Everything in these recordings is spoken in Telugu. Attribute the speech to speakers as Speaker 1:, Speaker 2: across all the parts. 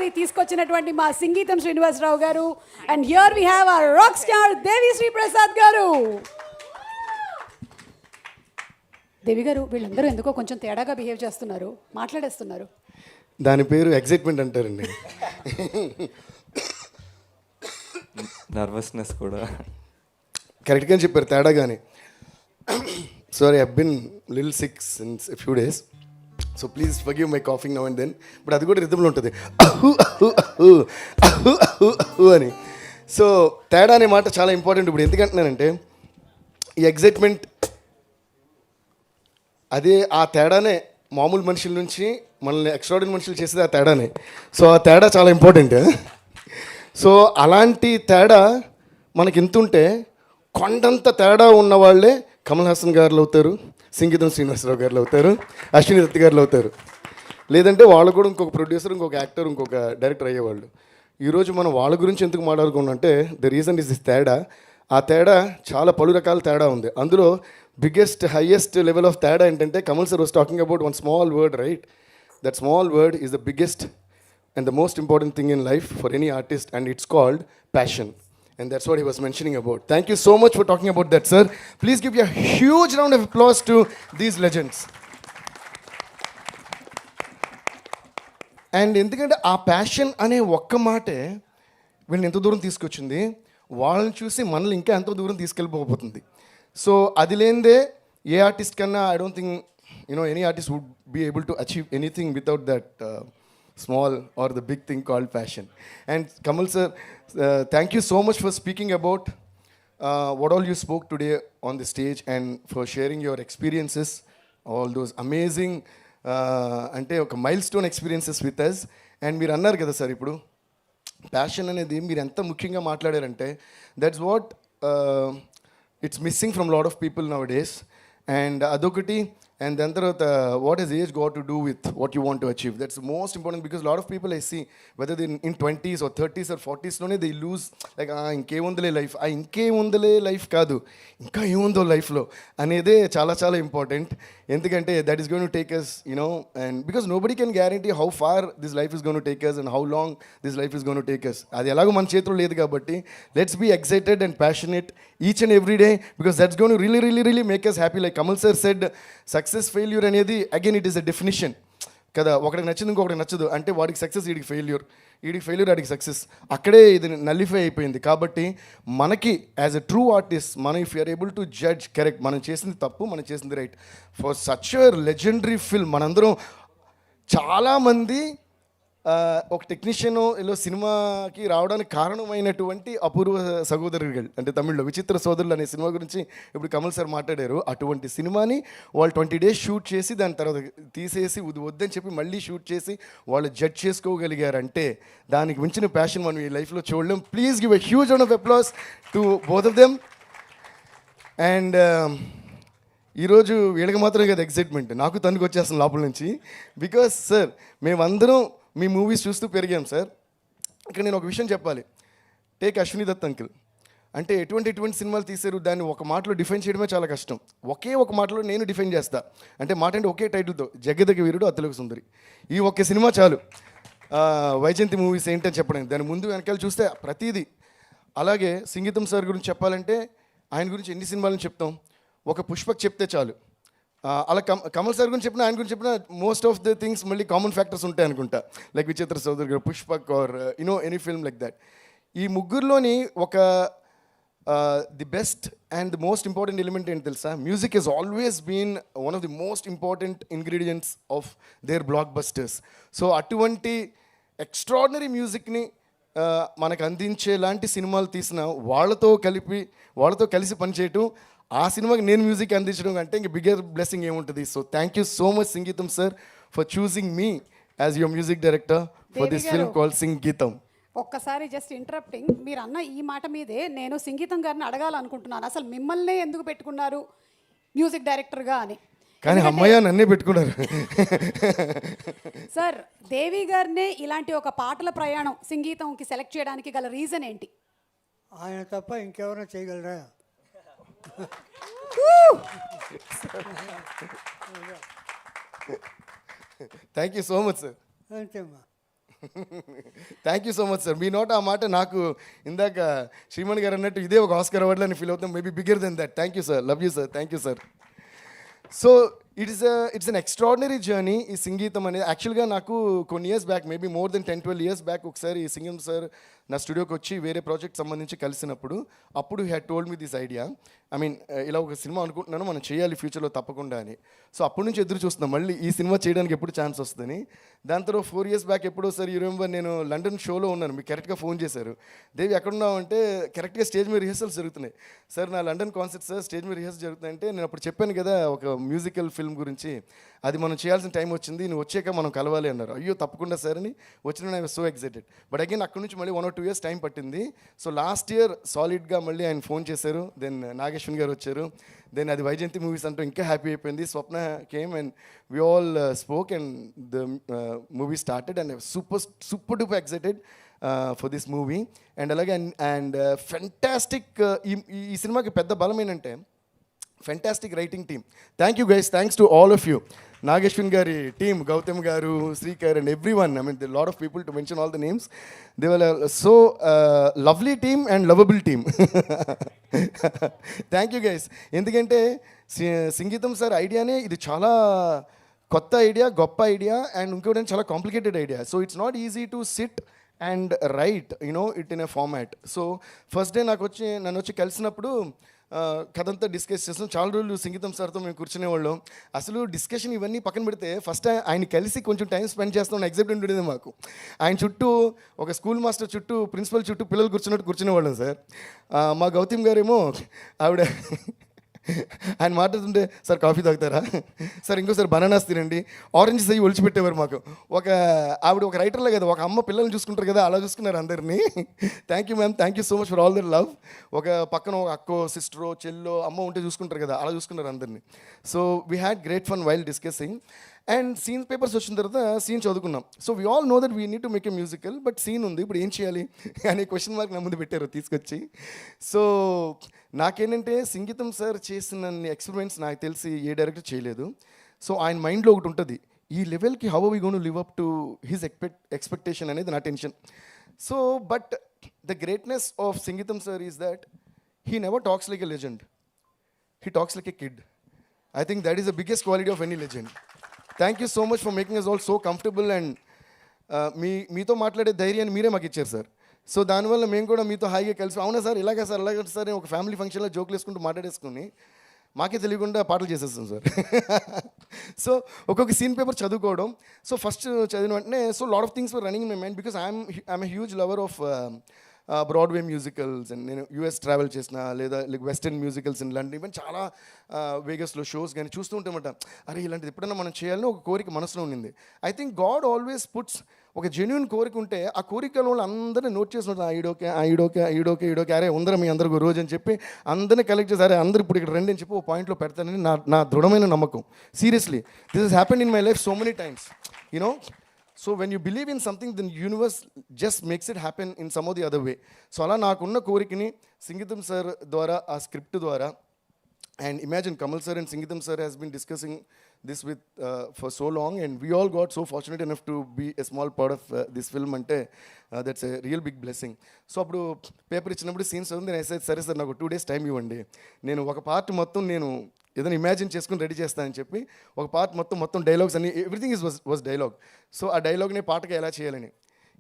Speaker 1: అది తీసుకొచ్చినటువంటి మా సింగీతం శ్రీనివాసరావు గారు. And here we have our rock star Devi Sri Prasad గారు. దేవి గారు, వీళ్ళందరూ ఎందుకో కొంచెం తేడాగా బిహేవ్ చేస్తున్నారు, మాట్లాడేస్తున్నారు.
Speaker 2: దాని పేరు ఎగ్జైట్మెంట్ అంటారండి.
Speaker 3: నర్వస్నెస్ కూడా
Speaker 2: కరెక్ట్గా చెప్పారు, తేడాగానే. Sorry, I been little sick since few days, so please forgive my coughing now and then. But అది కూడా రిథంలో ఉంటుంది అని. సో తేడా అనే మాట చాలా ఇంపార్టెంట్. ఇప్పుడు ఎందుకంటున్నానంటే ఈ ఎగ్జైట్మెంట్ అదే, ఆ తేడానే మామూలు మనుషుల నుంచి మనల్ని ఎక్స్ట్రాడినరీ మనుషులు చేసేది ఆ తేడానే. సో ఆ తేడా చాలా ఇంపార్టెంట్. సో అలాంటి తేడా మనకి ఎంతుంటే కొండంత తేడా ఉన్న వాళ్ళే కమల్ హాసన్ గారు అవుతారు, సంగీతం శ్రీనివాసరావు గారు అవుతారు, అశ్విని దత్ గారు అవుతారు. లేదంటే వాళ్ళు కూడా ఇంకొక ప్రొడ్యూసర్, ఇంకొక యాక్టర్, ఇంకొక డైరెక్టర్ అయ్యేవాళ్ళు. ఈరోజు మనం వాళ్ళ గురించి ఎందుకు మాట్లాడుకున్నామంటే ద రీజన్ ఇస్ దిస్ తేడా. ఆ తేడా చాలా పలు రకాల తేడా ఉంది. అందులో బిగ్గెస్ట్ హైయెస్ట్ లెవెల్ ఆఫ్ తేడా ఏంటంటే Kamal sir was talking about one small word, right? That small word is the biggest and the most important thing in life for any artist, and it's called passion, and that's what he was mentioning about. Thank you so much for talking about that, sir. Please give a huge round of applause to these legends. And ఎందుకంటే ఆ ప్యాషన్ అనే ఒక్క మాటే వీళ్ళని ఎంత దూరం తీసుకొచ్చింది, వాళ్ళని చూసి మనల్ని ఇంకా ఎంతో దూరం తీసుకెళ్ళిపోతుంది. సో అది లేనిదే ఏ ఆర్టిస్ట్ కన్నా I don't think any artist would be able to achieve anything without that small or the big thing called passion. And Kamal sir, thank you so much for speaking about what all you spoke today on the stage, and for sharing your experiences, all those amazing ante oka milestone experiences with us. And మీరు అన్నారు కదా సార్, ఇప్పుడు ప్యాషన్ అనేది మీరు ఎంత ముఖ్యంగా మాట్లాడారంటే that's what it's missing from lot of people nowadays. And అదొకటి. And then what has age got to do with what you want to achieve? That's the most important, because a lot of people I see, whether they're in 20s or 30s or 40s, they lose like inke undale life, inke undale life kaadu, inka emundo life lo anede chala chala important. Endukante that is going to take us, and because nobody can guarantee how far this life is going to take us and how long this life is going to take us. Adi elago man chethlo ledhu kabatti let's be excited and passionate each and every day, because that's going to really really really make us happy. Like Kamal sir said, success failure అనేది again it is a definition కదా. ఒకటికి నచ్చింది ఇంకొకటి నచ్చదు అంటే వాడికి సక్సెస్, వీడికి ఫెయిల్యూర్, వీడికి ఫెయిల్యూర్, వాడికి సక్సెస్. అక్కడే ఇది నల్లిఫై అయిపోయింది. కాబట్టి మనకి యాజ్ ఎ ట్రూ ఆర్టిస్ట్ మనం if you're able to judge correct, మనం చేసింది తప్పు, మనం చేసింది right, for such a legendary film. మనందరం చాలామంది ఒక టెక్నీషియన్ ఇలా సినిమాకి రావడానికి కారణమైనటువంటి అపూర్వ సహోదరులు అంటే తమిళ్లో విచిత్ర సోదరులు అనే సినిమా గురించి ఇప్పుడు కమల్ సార్ మాట్లాడారు. అటువంటి సినిమాని వాళ్ళు 20 days షూట్ చేసి దాని తర్వాత తీసేసి వద్దని చెప్పి మళ్ళీ షూట్ చేసి వాళ్ళు జడ్జ్ చేసుకోగలిగారంటే దానికి మించిన ప్యాషన్ మనం ఈ లైఫ్లో చూడలేం. Please give a huge round of applause to both of them. And ఈరోజు వీళ్ళకి మాత్రమే కదా ఎగ్జైట్మెంట్, నాకు తనకు వచ్చేస్తాను లోపల నుంచి. బికాస్ సార్ మేమందరం మీ మూవీస్ చూస్తూ పెరిగాం సార్. ఇక్కడ నేను ఒక విషయం చెప్పాలి. టేక్ అశ్విని దత్ అంకిల్ అంటే ఎటువంటి సినిమాలు తీశారు, దాన్ని ఒక మాటలో డిఫైన్ చేయడమే చాలా కష్టం. ఒకే ఒక మాటలో నేను డిఫైన్ చేస్తా. అంటే మాట అంటే ఒకే టైటిల్తో, జగదగ వీరుడు అతిలోక సుందరి. ఈ ఒక్క సినిమా చాలు వైజయంతి మూవీస్ ఏంటని చెప్పడానికి. దాని ముందు వెనకాల చూస్తే ప్రతిదీ. అలాగే సంగీతం సార్ గురించి చెప్పాలంటే ఆయన గురించి ఎన్ని సినిమాలను చెప్తాం, ఒక పుష్పక్ చెప్తే చాలు. అలా కమల్ సార్ గురించి చెప్పినా, ఆయన గురించి చెప్పినా మోస్ట్ ఆఫ్ ద థింగ్స్ మళ్ళీ కామన్ ఫ్యాక్టర్స్ ఉంటాయి అనుకుంటా. లైక్ విచిత్ర సోదరు గారు, Pushpak or any film like that. ఈ ముగ్గురులోని ఒక the best and the most important element ఏంటి తెలుసా? Music is always been one of the most important ingredients of their blockbusters. So అటువంటి ఎక్స్ట్రాడినరీ మ్యూజిక్ని మనకు అందించేలాంటి సినిమాలు తీసిన వాళ్ళతో కలిసి పనిచేయటం, ఆ సినిమాకి నేను మ్యూజిక్ అందించడం అంటే ఇంక బిగ్గర్ బ్లెస్సింగ్ ఏముంటుంది. So thank you so much Sangeetham sir for choosing me as your music director for this film called Singeetam.
Speaker 1: ఒక్కసారి జస్ట్ ఇంటరప్టింగ్, మీరు అన్న ఈ మాట మీదే నేను సంగీతం గారిని అడగాలనుకుంటున్నాను, అసలు మిమ్మల్నే ఎందుకు పెట్టుకున్నారు మ్యూజిక్ డైరెక్టర్గా అని.
Speaker 2: కానీ అమ్మయ్య నన్నే పెట్టుకున్నారు
Speaker 1: సార్. దేవి గారినే ఇలాంటి ఒక పాటల ప్రయాణం సంగీతంకి సెలెక్ట్ చేయడానికి గల రీజన్ ఏంటి?
Speaker 4: ఆయన తప్ప ఇంకెవరైనా చేయగలరా?
Speaker 2: Thank you so much sir.
Speaker 4: అంతేమ్మా.
Speaker 2: Thank you so much sir. మీ నోట ఆ మాట నాకు ఇందాక శ్రీమణి గారు అన్నట్టు ఇదే ఒక ఆస్కర్ అవార్డులో అని ఫీల్ అవుతాం. Maybe bigger than that. Thank you sir. Love you sir. Thank you sir. So it's an extraordinary journey ఈ సంగీతం అనేది. యాక్చువల్గా నాకు కొన్ని years back, maybe more than 10-12 years back ఒకసారి ఈ సింగం సార్ నా స్టూడియోకి వచ్చి వేరే ప్రాజెక్ట్ సంబంధించి కలిసినప్పుడు అప్పుడు had told me this idea. I mean ఇలా ఒక సినిమా అనుకుంటున్నాను, మనం చేయాలి ఫ్యూచర్లో తప్పకుండా అని. సో అప్పటి నుంచి ఎదురు చూస్తున్నాం మళ్ళీ ఈ సినిమా చేయడానికి ఎప్పుడు ఛాన్స్ వస్తుందని. దాని తర్వాత 4 ఇయర్స్ బ్యాక్ ఎప్పుడో సార్ యూ రిమెంబర్ నేను లండన్ షోలో ఉన్నాను, మీకు కరెక్ట్గా ఫోన్ చేశారు. దేవి ఎక్కడున్నావు అంటే కరెక్ట్గా స్టేజ్ మీద రిహర్సల్స్ జరుగుతున్నాయి. సార్ నా లండన్ కాన్సర్ట్ సార్ స్టేజ్ మీద రిహర్సల్ జరుగుతుందంటే నేను అప్పుడు చెప్పాను కదా ఒక మ్యూజికల్ ఫిల్మ్ గురించి, అది మనం చేయాల్సిన టైం వచ్చింది, నువ్వు వచ్చాక మనం కలవాలి అన్నారు. అయ్యో తప్పకుండా సార్ అని వచ్చిన I was so excited. But again అక్కడి నుంచి మళ్ళీ 1 or 2 years టైం పట్టింది. సో లాస్ట్ ఇయర్ సాలిడ్గా మళ్ళీ ఆయన ఫోన్ చేశారు. దెన్ నాగ్ అశ్విన్ గారు వచ్చారు. దెన్ అది వైజయంతి మూవీస్ అంటూ ఇంకా హ్యాపీ అయిపోయింది. Swapna came and we all spoke and the movie started and super duper excited for this movie. And అలాగే అండ్ ఫెంటాస్టిక్ ఈ సినిమాకి పెద్ద బలం ఏంటంటే fantastic writing team. Thank you guys, thanks to all of you. Nag Ashwin గారి టీమ్, గౌతమ్ గారు, Srikar and everyone. I mean the lot of people to mention all the names. They were so lovely team and lovable team. Thank you guys. ఎందుకంటే సంగీతం సార్ ఐడియానే ఇది చాలా కొత్త ఐడియా, గొప్ప ఐడియా అండ్ ఇంకోటి చాలా complicated idea. So it's not easy to SIT and right it in a format. So first day నన్ను వచ్చి కలిసినప్పుడు కథ అంతా డిస్కస్ చేస్తాం. చాలా రోజులు సంగీతం సార్తో మేము కూర్చునేవాళ్ళం. అసలు డిస్కషన్ ఇవన్నీ పక్కన పెడితే ఫస్ట్ ఆయన కలిసి కొంచెం టైం స్పెండ్ చేస్తాం ఎగ్జైట్మెంట్ ఉండేది మాకు. ఆయన చుట్టూ ఒక స్కూల్ మాస్టర్ చుట్టూ, ప్రిన్సిపల్ చుట్టూ పిల్లలు కూర్చునేవాళ్ళం సార్. మా గౌతమ్ గారేమో ఆవిడ ఆయన మాట్లాడుతుంటే సార్ కాఫీ తాగుతారా సార్, ఇంకోసారి బనానాస్ తినండి, ఆరెంజెస్ అయ్యి ఒలిచిపెట్టేవారు మాకు. ఆవిడ ఒక రైటర్లే కదా, ఒక అమ్మ పిల్లల్ని చూసుకుంటారు కదా, అలా చూసుకున్నారు అందరినీ. Thank you ma'am, thank you so much for all their love. ఒక పక్కన ఒక అక్కో, సిస్టరో, చెల్లో, అమ్మ ఉంటే చూసుకుంటారు కదా, అలా చూసుకున్నారు అందరినీ. So we had great fun while discussing. And scene papers వచ్చిన తర్వాత సీన్ చదువుకున్నాం. So we all know that we need to make a musical, but scene ఉంది, ఇప్పుడు ఏం చేయాలి అనే క్వశ్చన్ మార్క్ నా ముందు పెట్టారు తీసుకొచ్చి. సో నాకేంటంటే సంగీతం సార్ చేసిన ఎక్స్పెరిమెంట్స్ నాకు తెలిసి ఏ డైరెక్టర్ చేయలేదు. సో ఆయన మైండ్లో ఒకటి ఉంటుంది, ఈ లెవెల్కి how are we gonna live up to his expectation అనేది నా tension. So but the greatness of Sangeetham sir is that he never talks like a legend, he talks like a kid. I think that is the biggest quality of any legend. Thank you so much for making us all so comfortable. And మీతో మాట్లాడే ధైర్యాన్ని మీరే మాకు ఇచ్చారు సార్. సో దానివల్ల మేము కూడా మీతో హాయిగా కలిసి, అవునా సార్ ఇలాగే సార్ అలాగే సార్ ఒక ఫ్యామిలీ ఫంక్షన్లో జోకులు వేసుకుంటూ మాట్లాడేసుకుని మాకే తెలియకుండా పాటలు చేసేస్తాం సార్. సో ఒక్కొక్క సీన్ పేపర్ చదువుకోవడం. సో ఫస్ట్ చదివిన వెంటనే so lot of things were running in my mind because I'm a huge lover of Broadway musicals. And నేను యూఎస్ ట్రావెల్ చేసిన, లేదా like western musicals in London, even చాలా వేగస్లో షోస్ కానీ చూస్తూ ఉంటామంట. అరే ఇలాంటిది ఎప్పుడైనా మనం చేయాలని ఒక కోరిక మనసులో ఉండింది. I think God always puts ఒక జెన్యున్ కోరిక ఉంటే ఆ కోరికల వాళ్ళు అందరినీ నోట్ చేసుకుంటారు. ఈడోకే అరే ఉందరం మీ అందరికీ రోజు అని చెప్పి అందరినీ కలెక్ట్ చేసి అరే అందరు ఇప్పుడు ఇక్కడ రండి అని చెప్పి ఒక పాయింట్లో పెడతానని నా దృఢమైన నమ్మకం. Seriously this has happened in my life so many times you know. So when you believe in something then universe just makes it happen in some of the other way. So అలా నాకున్న కోరికని సంగీతం సార్ ద్వారా, ఆ స్క్రిప్ట్ ద్వారా, and imagine Kamal sir and Singeetham sir has been discussing this with for so long, and we all got so fortunate enough to be a small part of this film ante that's a real big blessing. So appudu paper ichinappudu scenes undi, I said sare sir naku 2 days time ivandi, nenu oka part mottham nenu ఏదైనా ఇమాజిన్ చేసుకుని రెడీ చేస్తానని చెప్పి ఒక పార్ట్ మొత్తం డైలాగ్స్ అన్ని ఎవ్రీథింగ్ వాజ్ డైలాగ్. సో ఆ డైలాగ్ని పాటగా ఎలా చేయాలని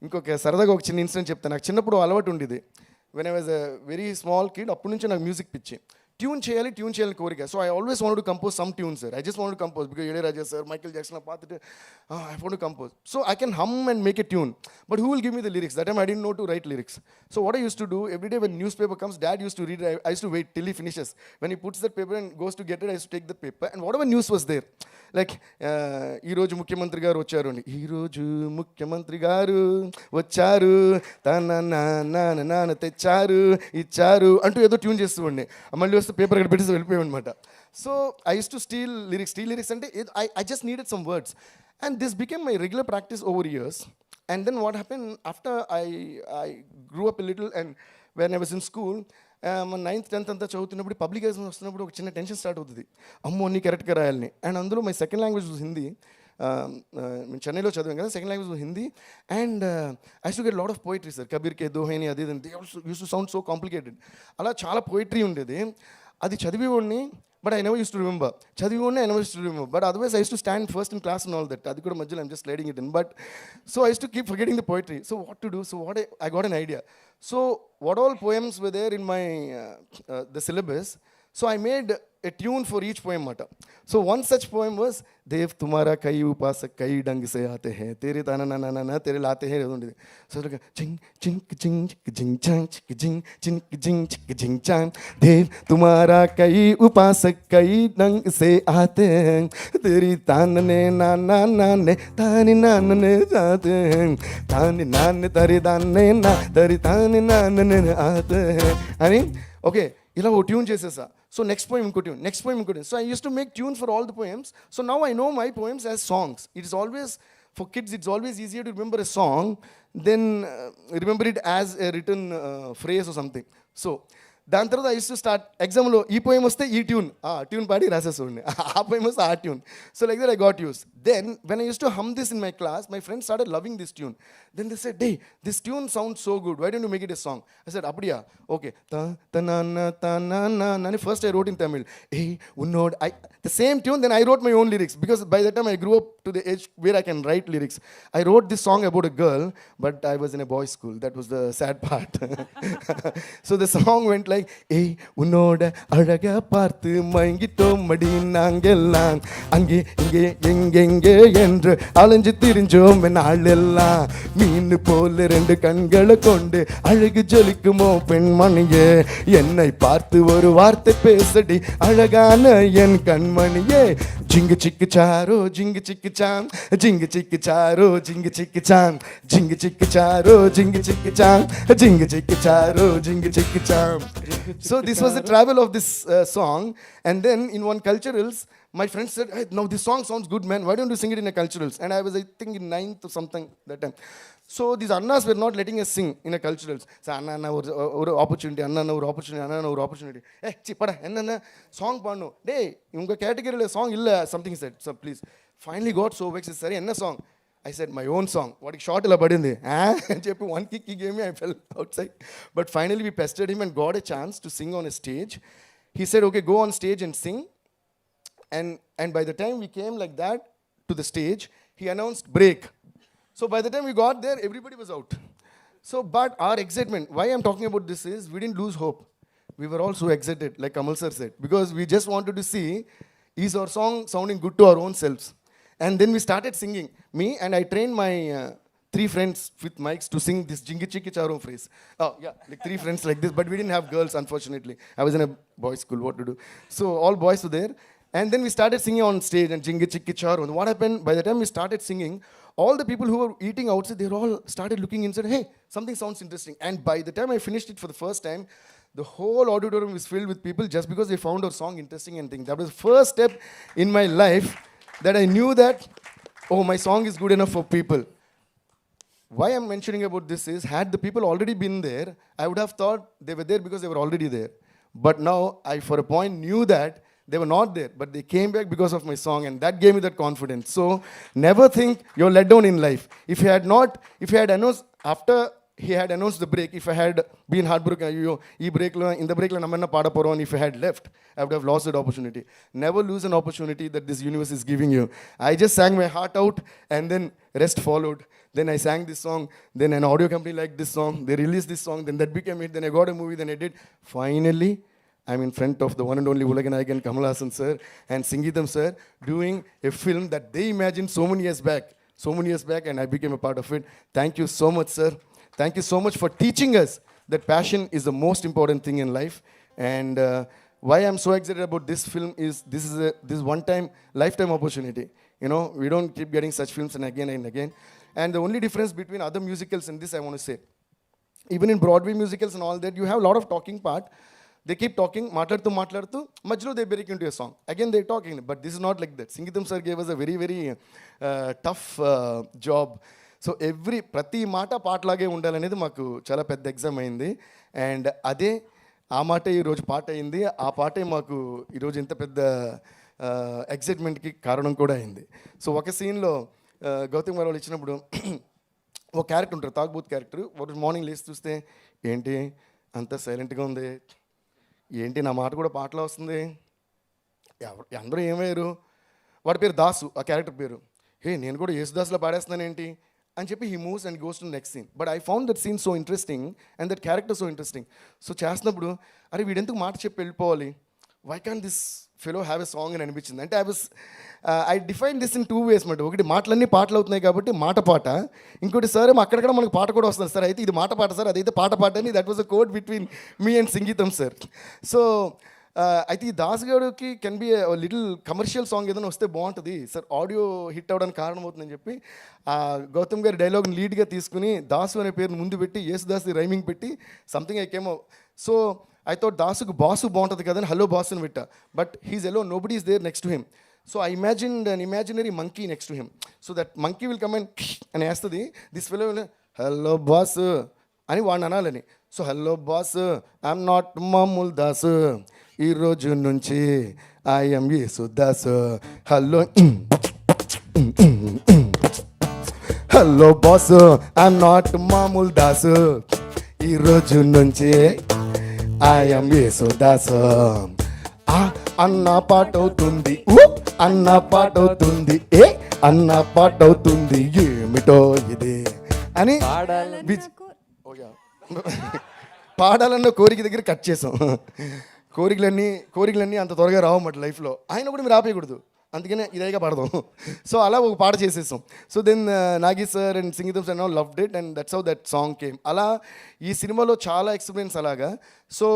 Speaker 2: ఇంకొక సరదాగా ఒక చిన్న ఇన్సిడెంట్ చెప్తాను. నాకు చిన్నప్పుడు అలవాటు ఉండేది, when I was a very small kid, అప్పటి నుంచి నాకు మ్యూజిక్ పిచ్చి. ట్యూన్ చేయాలి కోరిక. So I always want to compose some tune sir. I just want to compose because Ilaiyaraaja sir, Michael Jackson పాత్ర I want to compose. So I can hum and make a tune, but who will give me the lyrics? That time I didn't know to write lyrics. So what I used to do every day when newspaper comes, dad used to read it. I used to wait till he finishes. When he puts that paper and goes to get it, I used to take the paper and whatever news was there, like ఈ రోజు ముఖ్యమంత్రి గారు వచ్చారు అని, ఈ రోజు ముఖ్యమంత్రి గారు వచ్చారు తన నాన్న తెచ్చారు ఇచ్చారు అంటూ ఏదో ట్యూన్ చేస్తూ ఉండే, మళ్ళీ వస్తే పేపర్ అక్కడ పెట్టేసి వెళ్ళిపోయాం అనమాట. So I use to steal lyrics అంటే I just needed some words, and this became my regular practice over years. And then what happened after I grew up a little, and when I was in school, 9th 10th అంతా చదువుతున్నప్పుడు పబ్లిక్ ఎగ్జామ్స్ వస్తున్నప్పుడు ఒక చిన్న టెన్షన్ స్టార్ట్ అవుతుంది. అమ్మో అన్నీ కరెక్ట్గా రాయాలని. అండ్ అందులో మై సెకండ్ లాంగ్వేజ్ హిందీ. మేము చెన్నైలో చదివాం కదా, second language Hindi. And I to get lot of poetry sir, Kabir కే దోహేని అది they also used to sound so complicated. అలా చాలా పోయిటరీ ఉండేది. అది చదివేవాడిని, but I never used to remember. చదివేవాడిని, I never used to remember. But otherwise I use to stand first in class and all that. అది కూడా మధ్యలో I'm just sliding it in. But so I use to keep forgetting the poetry. So what to do? So what I got an idea. So what all poems were there in my the syllabus? So I made a tune for each poem mata. So one such poem was Dev tumhara kai upasak kai dang se aate hain tere tana na na na tere laate hain. So like ching ching ching ching chang ching ching ching ching chang Dev tumhara kai upasak kai dang se aate hain teri tana ne na na na ne tani na na ne aate hain tani na ne tari tani na tari tani na na ne aate hain. Ani okay, ఇలా ఓ ట్యూన్ చేసేసా. సో నెక్స్ట్ పోయం ఇంకో ట్యూన్, నెక్స్ట్ పోయం ఇంకో tune. So I use to make tunes for all the poems. So now I know my poems as songs. It is always for kids, it's always easier to remember a song then remember it as a return phrase or something. So దాని తర్వాత ఐ యూస్ టు స్టార్ట్ ఎగ్జామ్లో ఈ పోయం వస్తే ఈ ట్యూన్, ఆ ట్యూన్ పాడి రాసేస్తుండే, ఆ పోయం వస్తే ఆ tune. So like that I got use. Then when I use to hum this in my class, my friends started loving this tune. Then they said, "Hey, this tune sounds so good. Why don't you make it a song?" I said, "Abdiya, okay." Ta na na na. First I wrote in Tamil. Hey, unnod. The same tune. Then I wrote my own lyrics because by that time I grew up to the age where I can write lyrics. I wrote this song about a girl, but I was in a boys' school. That was the sad part. So the song went like, "Hey, unnod, alaga paarthu mayingittom madi naangellam ange inge enge endru alanju thirinjom naalellam மீனு போல ரெண்டு கண்களை கொண்டு அழகு ஜொலிக்குமோ பெண்மணியே என்னை பார்த்து ஒரு வார்த்தை பேசடி அழகான என் கண்மணியே ஜிங்கு சிக்கு சாரோ ஜிங்கு சிக்கு சாம் ஜிங்கு சிக்கு சாரோ ஜிங்கு சிக்கு சாம் ஜிங்கு சிக்கு சாரோ ஜிங்கு சிக்கு சாம் ஜிங்கு சிக்கு சாரோ ஜிங்கு சிக்கு சாம்." So this was the travel of this song. And then in one culturals, my friends said, "Hey, now this song sounds good, man. Why don't you sing it in a culturals?" And I was, I think, in 9th or something that time. So these annas were not letting us sing in a culturals. So anna or opportunity, anna or opportunity, anna or opportunity. Hey, chipada, enna song paanu. Dey, unga category la song illa, something said. So please. Finally got so vexed. Sorry, enna song? I said, "My own song." What short illa padindi. And cheppi one kick he gave me, I fell outside. But finally we pestered him and got a chance to sing on a stage. He said, "Okay, go on stage and sing." And by the time we came like that to the stage, he announced break. So by the time we got there, everybody was out. So but our excitement, why I'm talking about this is, we didn't lose hope. We were all so excited, like Kamal sir said, because we just wanted to see, is our song sounding good to our own selves? And then we started singing. Me and I trained my 3 friends with mics to sing this jingi chiki charo phrase. Oh yeah, like 3 friends like this, but we didn't have girls, unfortunately. I was in a boys' school, what to do? So all boys were there. And then we started singing on stage and jingi chikki charo. And what happened, by the time we started singing, all the people who were eating outside, they all started looking inside, "Hey, something sounds interesting." And by the time I finished it for the first time, the whole auditorium was filled with people just because they found our song interesting and things. That was the first step in my life that I knew that, oh, my song is good enough for people. Why I'm mentioning about this is, had the people already been there, I would have thought they were there because they were already there. But now I, for a point, knew that they were not there, but they came back because of my song, and that gave me that confidence. So never think you're let down in life. If he had announced, after he had announced the break, if I had been heartbroken, in the break la namanna paada poron, if I had left, I would have lost that opportunity. Never lose an opportunity that this universe is giving you. I just sang my heart out, and then rest followed. Then I sang this song, then an audio company liked this song, they released this song, then that became it, then I got a movie, then I did. Finally, I'm in front of the one and only Ulaganayakan Kamal Haasan sir and Singeetham sir doing a film that they imagined so many years back, and I became a part of it. Thank you so much, sir. Thank you so much for teaching us that passion is the most important thing in life. And why I'm so excited about this film is, this is one-time, lifetime opportunity. You know, we don't keep getting such films and again and again. And the only difference between other musicals and this, I want to say, even in Broadway musicals and all that, you have a lot of talking part. They keep talking, మాట్లాడుతూ మధ్యలో they break into a song. Again they're talking, but this is not like that. Singeetham sir gave us a very, very tough job. So ప్రతి మాట పాటలాగే ఉండాలనేది మాకు చాలా పెద్ద ఎగ్జామ్ అయింది. అండ్ అదే ఆ మాట ఈరోజు పాట అయింది. ఆ పాటే మాకు ఈరోజు ఇంత పెద్ద ఎగ్జైట్మెంట్కి కారణం కూడా అయింది. సో ఒక సీన్లో గౌతమ్ గారు వాళ్ళు ఇచ్చినప్పుడు ఒక క్యారెక్టర్ ఉంటారు, తాగుబోత్ క్యారెక్టర్. ఒక మార్నింగ్ లేచి చూస్తే ఏంటి అంత సైలెంట్గా ఉంది, ఏంటి నా మాట కూడా పాటలో వస్తుంది, అందరూ ఏమయ్యారు, వాడి పేరు దాసు ఆ క్యారెక్టర్ పేరు, నేను కూడా యేసుదాసులో పాడేస్తున్నాను ఏంటి అని చెప్పి he moves and goes to next scene. But I found that scene so interesting and that character so interesting. So చేస్తున్నప్పుడు అరే వీడెందుకు మాట చెప్పి వెళ్ళిపోవాలి, why can this fellow have a song అని అనిపించింది. అంటే I define this in 2 ways మాట. ఒకటి మాటలన్నీ పాటలు అవుతున్నాయి కాబట్టి మాట పాట, ఇంకోటి సార్ అక్కడక్కడ మనకు పాట కూడా వస్తుంది సార్, అయితే ఇది మాట పాట సార్, అదైతే పాట పాట అని. That was a code between me and సంగీతం సార్. సో అయితే ఈ దాస్ గారికి can be little commercial song ఏదైనా వస్తే బాగుంటుంది సార్, ఆడియో హిట్ అవ్వడానికి కారణం అవుతుందని చెప్పి గౌతమ్ గారి డైలాగ్ని లీడ్గా తీసుకుని దాసు అనే పేరుని ముందు పెట్టి యేసుదాస్ రైమింగ్ పెట్టి something I came. So I thought దాసుకు బాసు బాగుంటుంది కదని హలో బాస్ అని పెట్టా. But he's alone, nobody is there next to him. So I imagined an imaginary monkey next to him. So that monkey will come and అని వేస్తుంది, దిస్ ఫెలో హలో బాస్ అని వాడిని అనాలని. So hello boss, I'm not మామూల్ దాస్, ఈ రోజు నుంచి I'm Yesudas. Hello hello boss, I'm not మామూల్ దాస్, ఈ రోజు నుంచి ఐఎమ్ యేసుదాస్. అన్న పాట అవుతుంది, అన్న పాట అవుతుంది, అన్న పాట అవుతుంది, ఏమిటో ఇది అని పాడాలన్న కోరిక దగ్గర కట్ చేసాం. కోరికలన్నీ అంత త్వరగా రావన్నమాట లైఫ్లో. ఆయన కూడా మీరు ఆపేయకూడదు, అందుకనే ఇదేగా పాడదాం. సో అలా ఒక పాట చేసేసాం. So then Nagi sir and Singeetham sir now loved it and that's how that song came. అలా ఈ సినిమాలో చాలా ఎక్స్పీరియన్స్ అలాగా. సో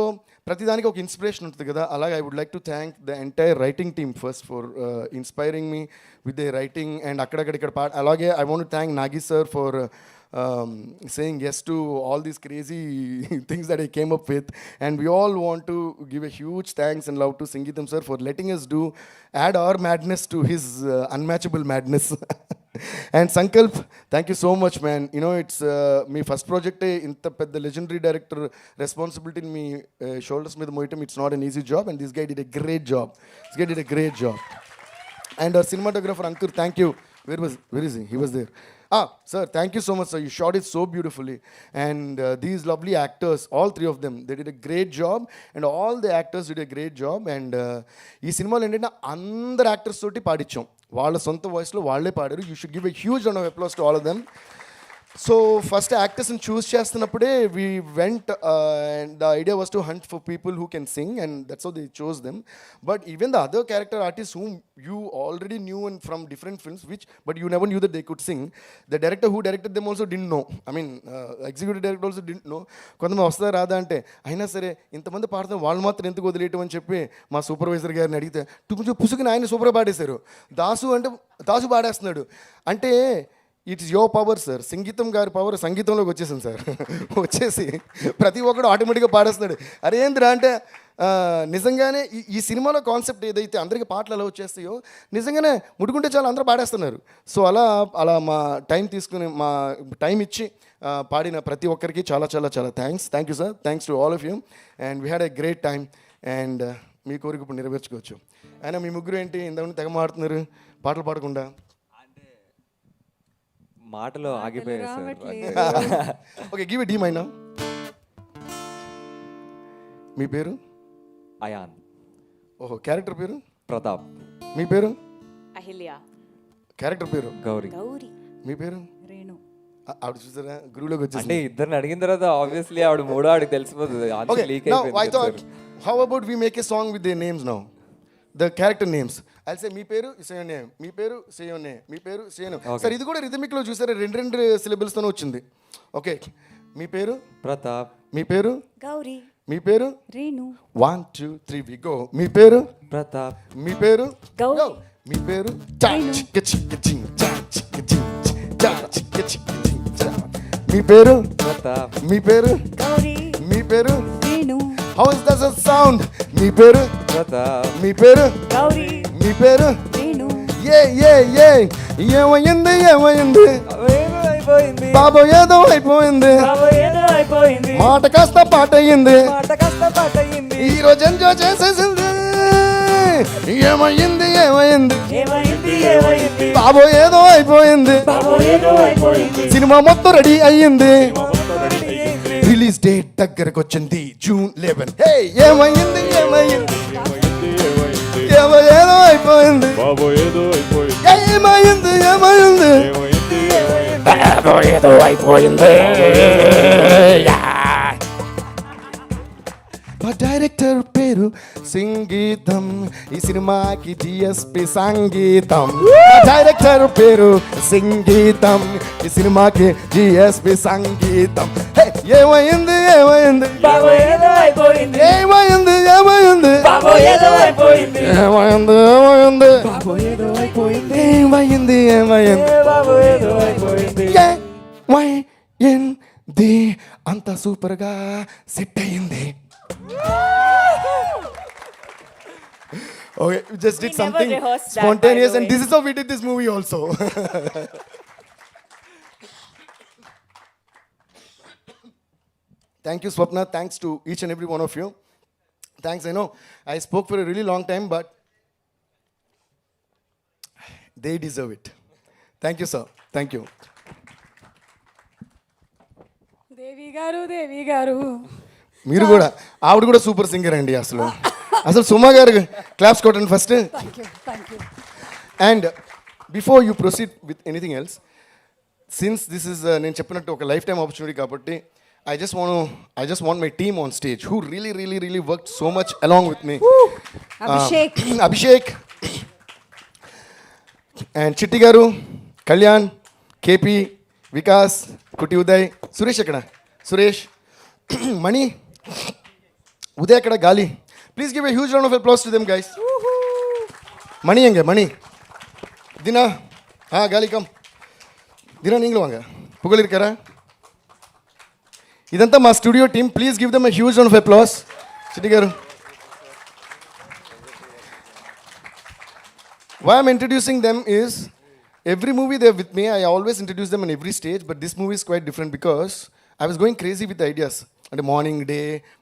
Speaker 2: ప్రతిదానికి ఒక ఇన్స్పిరేషన్ ఉంటుంది కదా, అలాగే I would like to thank the entire writing team first for inspiring me with the writing and అక్కడక్కడ పాట. అలాగే I want to thank Nagi sir for saying yes to all these crazy things that I came up with, and we all want to give a huge thanks and love to Singeetham sir for letting us add our madness to his unmatchable madness. And Sankalp, thank you so much man, you know it's me first project inta pedda legendary director responsibility in me shoulders మీద మోయటం, it's not an easy job and this guy did a great job. And our cinematographer Ankur, thank you. Where is he? He was there. Sir, thank you so much, sir. You shot it so beautifully. And these lovely actors, all 3 of them, they did a great job. And all the actors did a great job. And ఈ సినిమాలో ఏంటంటే అందరు యాక్టర్స్ తోటి పాడించాం, వాళ్ళ సొంత వాయిస్లో వాళ్ళే పాడారు. You should give a huge round of applause to all of them. So first యాక్టర్స్ని చూస్ చేస్తున్నప్పుడే we went and the idea was to hunt for people who can sing and that's how they chose them. But even the other character artist whom you already knew and from different films but you never knew that they could sing, the director who directed them also didn't know. I mean executive director also didn't know. కొంతమంది వస్తుందా రాదా అంటే, అయినా సరే ఇంతమంది పాడుతున్న వాళ్ళు మాత్రం ఎందుకు వదిలేయటం అని చెప్పి మా సూపర్వైజర్ గారిని అడిగితే కొంచెం పుసుకుని ఆయన సూపర్ పాడేశారు. దాసు పాడేస్తున్నాడు అంటే ఇట్స్ యువర్ పవర్ సార్. సంగీతం గారి పవర్ సంగీతంలోకి వచ్చేసింది సార్. వచ్చేసి ప్రతి ఒక్కడు ఆటోమేటిక్గా పాడేస్తున్నాడు. అరే ఏందిరా అంటే నిజంగానే ఈ సినిమాలో కాన్సెప్ట్ ఏదైతే అందరికీ పాటలు ఎలా వచ్చేస్తాయో నిజంగానే ముడుకుంటే చాలా అందరూ పాడేస్తున్నారు. సో అలా మా టైం తీసుకుని మా టైం ఇచ్చి పాడిన ప్రతి ఒక్కరికి చాలా చాలా చాలా thank you sir. Thanks to all of you and we had a great time and మీ కోరిక ఇప్పుడు నెరవేర్చుకోవచ్చు. అయినా మీ ముగ్గురు ఏంటి ఇంతకుముందు తెగ మాడుతున్నారు పాటలు పాడకుండా?
Speaker 3: మాటలో ఆగిపోయారు సార్.
Speaker 2: ఓకే, గివ్ ఇట్ డీ మైనా. మీ పేరు?
Speaker 3: అయాన్.
Speaker 2: ఓహో, క్యారెక్టర్ పేరు?
Speaker 3: ప్రతాప్.
Speaker 2: మీ పేరు?
Speaker 5: అహిల్య.
Speaker 2: క్యారెక్టర్ పేరు?
Speaker 3: గౌరీ.
Speaker 2: మీ పేరు?
Speaker 5: రేణు.
Speaker 2: ఆవిడ చూసారా గురువులోకి వచ్చి
Speaker 3: అంటే ఇద్దరిని అడిగిన తర్వాత ఆబ్వియస్లీ ఆవిడ మూడో ఆడికి తెలిసిపోతుంది.
Speaker 2: How about we make a song with their names now, the character names. I'll say మీ పేరు say your name, మీ పేరు say your name, మీ పేరు say your name. సార్ ఇది కూడా రిథమిక్ లో చూసారా, 2 syllables తోనే వచ్చింది. ఓకే, మీ పేరు?
Speaker 3: ప్రతాప్.
Speaker 2: మీ పేరు?
Speaker 5: గౌరీ.
Speaker 2: మీ పేరు?
Speaker 5: రేణు.
Speaker 2: 1 2 3 we go. మీ పేరు?
Speaker 3: ప్రతాప్.
Speaker 2: మీ పేరు?
Speaker 5: గౌరీ.
Speaker 2: మీ పేరు? మీ పేరు?
Speaker 3: ప్రతాప్.
Speaker 2: మీ పేరు?
Speaker 5: గౌరీ.
Speaker 2: మీ పేరు?
Speaker 5: Renu.
Speaker 2: How does it sound? మీ పేరు?
Speaker 3: ప్రతాప్.
Speaker 2: మీ పేరు?
Speaker 5: గౌరీ.
Speaker 2: మీ పేరు?
Speaker 5: రేణు.
Speaker 2: ఏమైంది బాబో ఏదో అయిపోయింది, మాట కాస్త పాట అయ్యింది, ఈ రోజు ఎంజాయ్ చేసేసింది, ఏమైంది ఏమైంది
Speaker 5: ఏమైంది ఏమైంది
Speaker 2: బాబో ఏదో అయిపోయింది
Speaker 5: బాబో ఏదో అయిపోయింది
Speaker 2: సినిమా మొత్తం రెడీ అయ్యింది
Speaker 5: మొత్తం రెడీ అయ్యింది.
Speaker 2: రిలీజ్ డేట్ దగ్గరకు వచ్చింది June 11. హే ఏమైంది ఏమైంది ఏమో ఏదో అయిపోయింది
Speaker 5: బాబో ఏదో అయిపోయింది
Speaker 2: ఏమైంది ఏమైంది
Speaker 5: ఏమైంది ఏమైంది
Speaker 2: బాబో ఏదో అయిపోయింది మా డైరెక్టర్ పేరు సింగీతం ఈ సినిమాకి జిఎస్పి సంగీతం డైరెక్టర్ పేరు సింగీతం ఈ సినిమాకి జిఎస్పి సంగీతం హే ఏమైంది ఏమైంది
Speaker 5: బాబో ఏదో అయిపోయింది
Speaker 2: ఏమైంది ఏమైంది
Speaker 5: బాబో ఏదో అయిపోయింది
Speaker 2: ఏమైంది ఏమైంది
Speaker 5: బాబో ఏదో అయిపోయింది
Speaker 2: ఏమైంది ఏమైంది
Speaker 5: బాబో ఏదో అయిపోయింది
Speaker 2: ఏమైంది అంత సూపర్గా సెట్ అయ్యింది. Okay, we just did
Speaker 6: We never
Speaker 2: something
Speaker 6: rehearsed that,
Speaker 2: spontaneous,
Speaker 6: by the
Speaker 2: and
Speaker 6: way.
Speaker 2: this is how we did this movie also. Thank you, Swapna. Thanks to each and every one of you. Thanks. I know I spoke for a really long time, but they deserve it. Thank you, sir. Thank you.
Speaker 1: దేవి గారు
Speaker 2: మీరు కూడా ఆవిడ కూడా సూపర్ సింగర్ అండి అసలు అసలు సుమా గారు క్లాప్స్ కొట్టండి first.
Speaker 1: Thank you
Speaker 2: and before you proceed with anything else since this is నేను చెప్పినట్టు ఒక లైఫ్ టైమ్ ఆపర్చునిటీ కాబట్టి I just want my team on stage who really worked so much along with me. Abhishek and Chitti garu, Kalyan, KP, Vikas, Kuti Uday, Suresh ekkada? Suresh, Mani, Uday ekkada? Gali. Please give a huge round of applause to them, guys. Mani enge, Mani. Dina, Gali come. Dina ninglu vanga. Pugal irkara? ఇదంతా మా studio team. Please give them a huge round of applause. చిట్టి గారు, why I'm introducing them is every movie they're with me, I always introduce them on every stage, but this movie is quite different because I was going crazy with the ideas. అంటే మార్నింగ్, డే,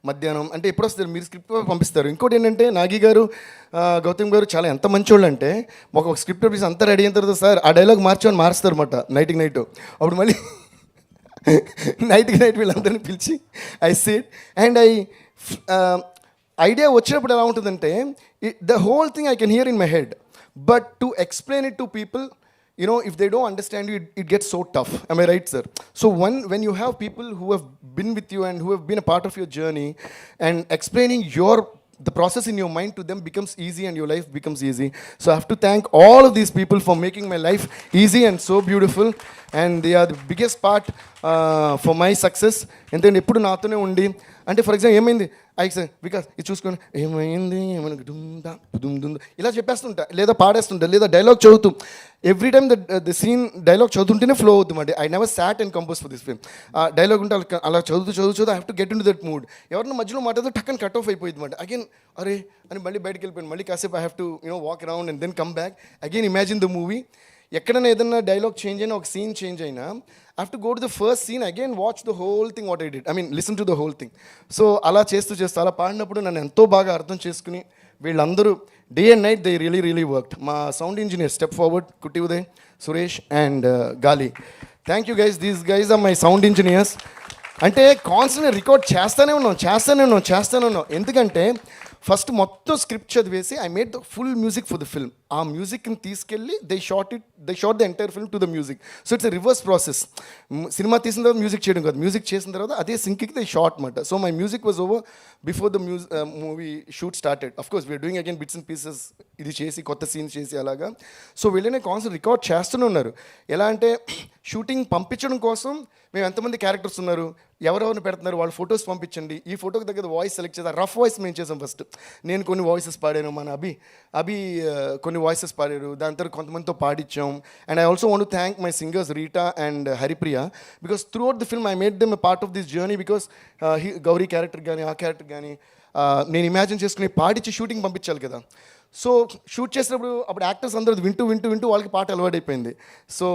Speaker 2: మధ్యాహ్నం అంటే ఎప్పుడు వస్తారు మీరు స్క్రిప్ట్ పంపిస్తారు. ఇంకోటి ఏంటంటే నాగి గారు, గౌతమ్ గారు చాలా ఎంత మంచోళ్ళు అంటే ఒక స్క్రిప్ట్ పంపిస్తే అంతా రెడీ అయిన తర్వాత సార్ ఆ డైలాగ్ మార్చమని మారుస్తారు అన్నమాట నైట్కి నైట్. అప్పుడు మళ్ళీ నైట్కి నైట్ వీళ్ళందరినీ పిలిచి ఐ సిట్ అండ్ ఐడియా వచ్చినప్పుడు ఎలా ఉంటుందంటే the whole thing I can hear in my head, but to explain it to people, you know, if they don't understand you, it gets so tough. Am I right, sir? So when you have people who have been with you and who have been a part of your journey and explaining the process in your mind to them becomes easy and your life becomes easy. So I have to thank all of these people for making my life easy and so beautiful, and they are the biggest part for my success. And then ఎప్పుడు నాతోనే ఉండి అంటే ఫర్ ఎగ్జాంపుల్ ఏమైంది సార్ బికాస్ ఇది చూసుకొని ఏమైంది ఏమైనా దుమ్ ఇలా చెప్పేస్తుంటా, లేదా పాడేస్తుంటా, లేదా డైలాగ్ చదువుతూ every time the scene dialogue చదువుతుంటేనే ఫ్లో అవుతుంది. I never sat and compose for this film. Dialogue ఉంటే అలా చదువుతూ I have to get into that mood. ఎవరిన మధ్యలో మాట్లాడితే టక్కని కట్ ఆఫ్ అయిపోయింది మాట. అగైన్ అరే అని మళ్ళీ బయటకు వెళ్ళిపోయాను, మళ్ళీ కాసేపు I have to walk around and then come back again imagine the movie. ఎక్కడైనా ఏదైనా డైలాగ్ చేంజ్ అయినా, ఒక సీన్ చేంజ్ అయినా, I have to go to the first scene again, watch the whole thing what I did. I mean, listen to the whole thing. So అలా చేస్తూ అలా పాడినప్పుడు నన్ను ఎంతో బాగా అర్థం చేసుకుని వీళ్ళందరూ day and night they really worked. మా sound engineer step forward, Kutti Uday, Suresh and Gali. Thank you guys. These guys are my sound engineers. అంటే కాన్స్టెంట్గా రికార్డ్ చేస్తూనే ఉన్నాం. ఎందుకంటే ఫస్ట్ మొత్తం స్క్రిప్ట్ చదివేసి I made the full music for the film. ఆ మ్యూజిక్ని తీసుకెళ్ళి they shot the entire film to the music. So it's a reverse process. సినిమా తీసిన తర్వాత మ్యూజిక్ చేయడం కాదు, మ్యూజిక్ చేసిన తర్వాత అదే సింక్కి దే షాట్ అనమాట. So my music was over before the movie shoot started. Of course we're doing again bits and pieces, ఇది చేసి కొత్త సీన్స్ చేసి అలాగా. సో వీళ్ళనే కాన్సెప్ట్ రికార్డ్ చేస్తూనే ఉన్నారు. ఎలా అంటే షూటింగ్ పంపించడం కోసం మేము ఎంతమంది క్యారెక్టర్స్ ఉన్నారు, ఎవరెవరిని పెడుతున్నారు, వాళ్ళ ఫొటోస్ పంపించండి, ఈ ఫోటోకి దగ్గర వాయిస్ సెలెక్ట్ చేద్దాం. రఫ్ వాయిస్ మేము చేసాం ఫస్ట్. నేను కొన్ని వాయిసెస్ పాడాను, మన అభి కొన్ని వాయిసెస్ పాడారు, దాని తర్వాత కొంతమందితో పాడించాం. And I also want to thank my singers Rita and Haripriya, because throughout the film I made them a part of this journey. Because Gauri character కానీ ఆ క్యారెక్టర్ కానీ నేను ఇమాజిన్ చేసుకుని పాడించి షూటింగ్ పంపించాలి కదా. సో షూట్ చేసినప్పుడు అప్పుడు యాక్టర్స్ అందరూ వింటూ వాళ్ళకి పాట అలవాటైపోయింది. సో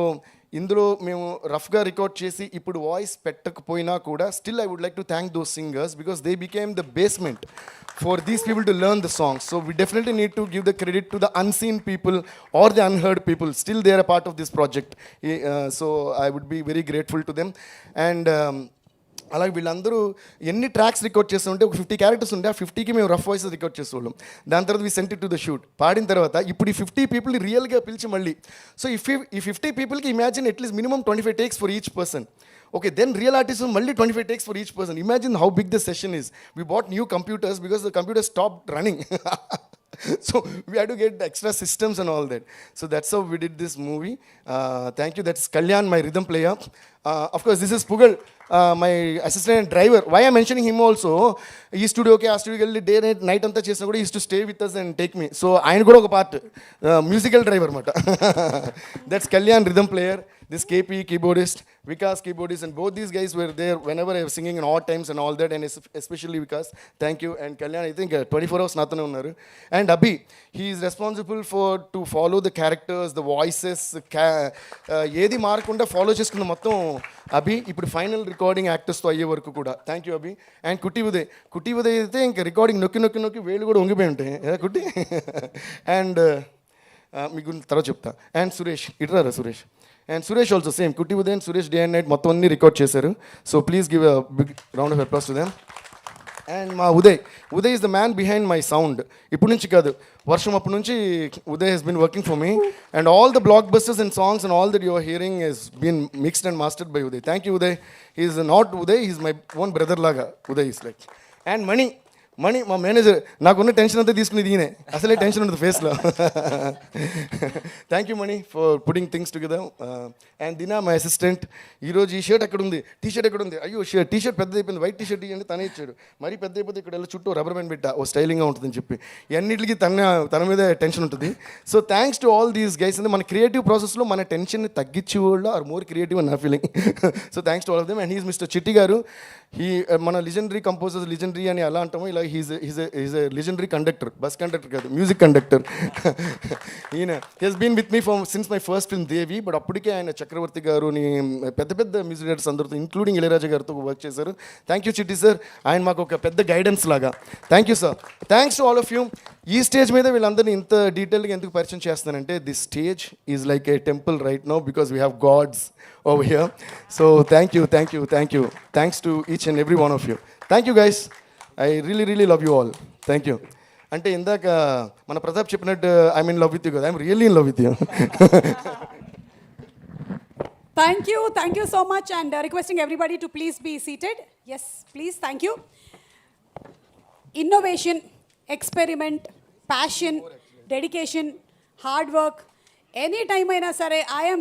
Speaker 2: ఇందులో మేము రఫ్గా రికార్డ్ చేసి ఇప్పుడు వాయిస్ పెట్టకపోయినా కూడా still I would like to thank those singers because they became the basement for these people to learn the songs. So we definitely need to give the credit to the unseen people or the unheard people. Still they are a part of this project. So I would be very grateful to them. And అలాగే వీళ్ళందరూ ఎన్ని ట్రాక్స్ రికార్డ్ చేస్తుంటే ఒక 50 క్యారెక్టర్స్ ఉంటే ఆ 50కి మేము రఫ్ వాయిస్ రికార్డ్ చేసేవాళ్ళం. దాని తర్వాత we sent it to the shoot. పాడిన తర్వాత ఇప్పుడు ఈ 50 పీపుల్ని రియల్గా పిలిచి మళ్ళీ సో ఈ 50 పీపుల్కి imagine at least minimum 25 takes for each person. Okay, then real artists only 25 takes for each person. Imagine how big the session is. We bought new computers because the computers stopped running. So we had to get the extra systems and all that. So that's how we did this movie. Thank you. That's Kalyan, my rhythm player. Of course, this is Pugal, my assistant and driver. Why I'm mentioning him also, he studio okay, studio day night anta chesina kuda he used to stay with us and take me. So ఆయన కూడా ఒక part musical driver మాట. That's Kalyan, rhythm player. This KP keyboardist, Vikas keyboardist, and both these guys were there whenever I was singing in odd times and all that, and especially Vikas. Thank you. And Kalyan, I think 24 hours nathane unnaru. And Abhi, he is responsible to follow the characters, the voices, ఏది మారకుండా ఫాలో చేసుకున్న మొత్తం అభి. ఇప్పుడు ఫైనల్ రికార్డింగ్ యాక్టర్స్తో అయ్యే వరకు కూడా థ్యాంక్ యూ అభి. అండ్ కుట్టి ఉదయ్ అయితే ఇంకా రికార్డింగ్ నొక్కి వేలు కూడా వంగిపోయి ఉంటాయి కుట్టి. అండ్ మీకు తర్వాత చెప్తా. అండ్ సురేష్ ఇట్రారా Suresh. And Suresh also same Kutti Uday and Suresh day and night మొత్తం అన్ని రికార్డ్ చేశారు. So please give a big round of applause to them. And మా Uday is the man behind my sound. ఇప్పుడు నుంచి కాదు, వర్షం అప్పటి నుంచి Uday he's been working for me. And all the blockbusters and songs and all that you are hearing he's been mixed and mastered by Uday. Thank you Uday. Is not Uday, is my own brother లాగా ఉదయ్ ఇస్ లైక్. అండ్ మణి మా మేనేజర్. నాకున్న టెన్షన్ అంతా తీసుకుని దీనే, అసలే టెన్షన్ ఉంటుంది ఫేస్లో. Thank you Mani for putting things together. And Dina my assistant. ఈరోజు ఈ షర్ట్ ఎక్కడ ఉంది, టీ షర్ట్ ఎక్కడ ఉంది, అయ్యో టీ షర్ట్ పెద్ద అయిపోయింది, వైట్ టీ షర్ట్ ఇవ్వండి తనే ఇచ్చాడు. మరీ పెద్ద అయిపోతే ఇక్కడ చుట్టూ రబ్బర్ బ్యాండ్ పెట్టా ఓ స్టైలింగ్గా ఉంటుందని చెప్పి. అన్నింటికి తన మీదే టెన్షన్ ఉంటుంది. So thanks to all these guys. అంటే మన క్రియేటివ్ ప్రాసెస్లో మన టెన్షన్ని తగ్గించే వాళ్ళు ఆర్ మోర్ క్రియేటివ్ అని నా feeling. So thanks to all of them. And he's mister చిట్టి గారు. మన లెజెండరీ కంపోజర్స్ లెజెండరీ అని అలా అంటాము, ఇలా he's a legendary conductor, bus conductor కాదు, మ్యూజిక్ కండక్టర్. ఈయన he's been with me since my first film Devi. But అప్పటికే ఆయన చక్రవర్తి గారుని పెద్ద మ్యూజిక్ డైరెక్టర్స్ అందరితో ఇంక్లూడింగ్ ఇళయరాజా గారితో వర్క్ చేశారు. Thank you Chitti sir. ఆయన మాకు ఒక పెద్ద గైడెన్స్ లాగా. Thank you sir. Thanks to all of you. ఈ స్టేజ్ మీద వీళ్ళందరినీ ఇంత డీటెయిల్గా ఎందుకు పరిచయం చేస్తానంటే this stage is like a temple right now because we have gods over here. So thank you. Thanks to each and every one of you. Thank you guys. I really love you all. Thank you. అంటే ఇందాక మన ప్రతాప్ చెప్పినట్టు I'm in love with you కదా, I'm really in love with you.
Speaker 1: Thank you so much, and requesting everybody to please be seated. Yes, please. Thank you. Innovation, experiment, passion, dedication, hard work, any time aina sare I am